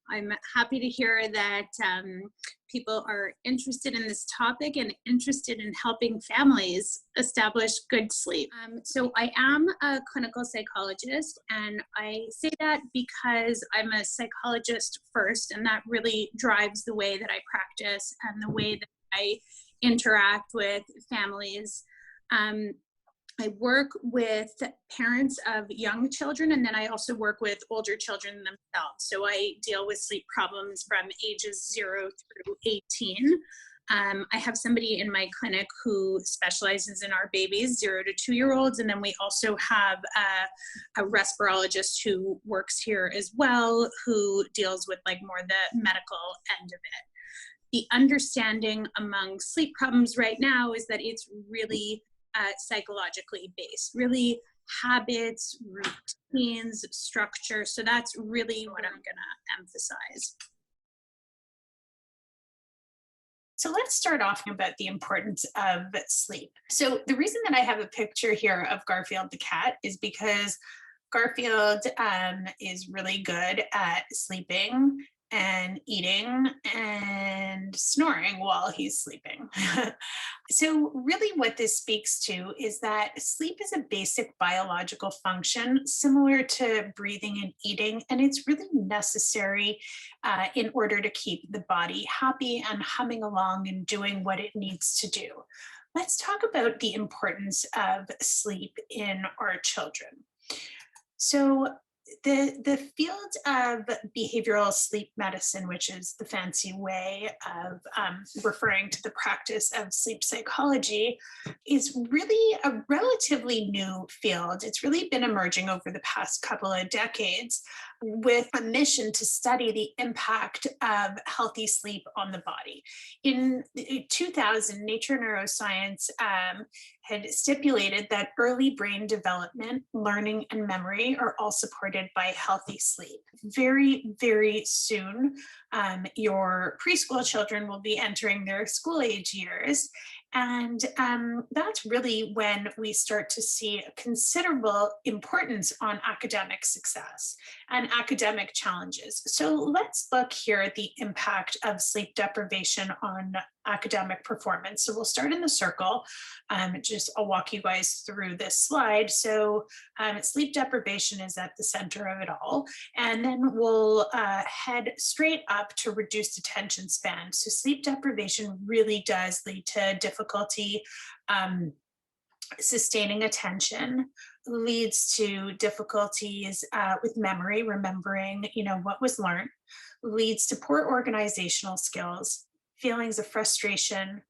I'm happy to hear that people are interested in this topic and interested in helping families establish good sleep. So I am a clinical psychologist, and I say that because I'm a psychologist first, and that really drives the way that I practice and the way that I interact with families. I work with parents of young children, and then I also work with older children themselves. So I deal with sleep problems from ages 0 through 18. I have somebody in my clinic who specializes in our babies, 0 to 2-year-olds, and then we also have a respirologist who works here as well, who deals with like more the medical end of it. The understanding among sleep problems right now is that it's really psychologically based, really habits, routines, structure. So that's really what I'm going to emphasize. So let's start off about the importance of sleep. So the reason that I have a picture here of Garfield the cat is because Garfield is really good at sleeping and eating and snoring while he's sleeping. So really what this speaks to is that sleep is a basic biological function similar to breathing and eating, and it's really necessary in order to keep the body happy and humming along and doing what it needs to do. Let's talk about the importance of sleep in our children. So the field of behavioral sleep medicine, which is the fancy way of referring to the practice of sleep psychology, is really a relatively new field. It's really been emerging over the past couple of decades with a mission to study the impact of healthy sleep on the body. In 2000, Nature Neuroscience had stipulated that early brain development, learning, and memory are all supported by healthy sleep. Very, very soon, your preschool children will be entering their school age years. And that's really when we start to see a considerable importance on academic success and academic challenges. So let's look here at the impact of sleep deprivation on academic performance. So we'll start in the circle. I'll walk you guys through this slide. So sleep deprivation is at the center of it all. And then we'll head straight up to reduced attention span. So sleep deprivation really does lead to difficulty sustaining attention, leads to difficulties with memory, remembering, what was learned, leads to poor organizational skills, feelings of frustration,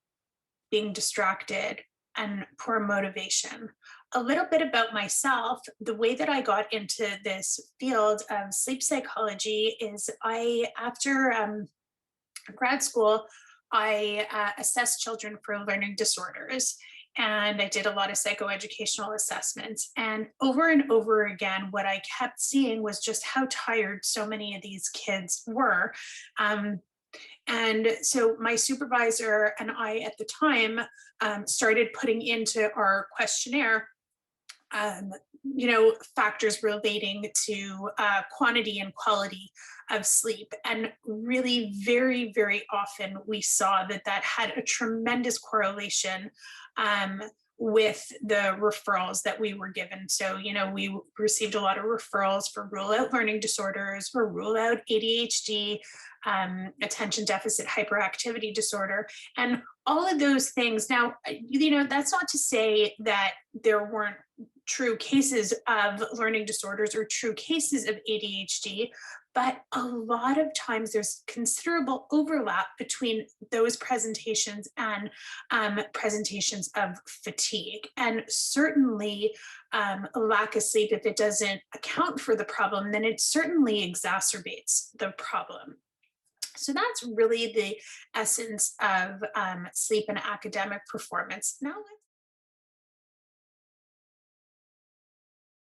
being distracted, and poor motivation. A little bit about myself. The way that I got into this field of sleep psychology is after grad school, I assessed children for learning disorders. And I did a lot of psychoeducational assessments. And over again, what I kept seeing was just how tired so many of these kids were. And so my supervisor and I at the time started putting into our questionnaire factors relating to quantity and quality of sleep. And really very, very often we saw that had a tremendous correlation with the referrals that we were given. So, we received a lot of referrals for rule out learning disorders, or rule out ADHD, attention deficit hyperactivity disorder, and all of those things. Now, that's not to say that there weren't true cases of learning disorders or true cases of ADHD, but a lot of times there's considerable overlap between those presentations and presentations of fatigue. And certainly a lack of sleep, if it doesn't account for the problem, then it certainly exacerbates the problem. So that's really the essence of sleep and academic performance. Now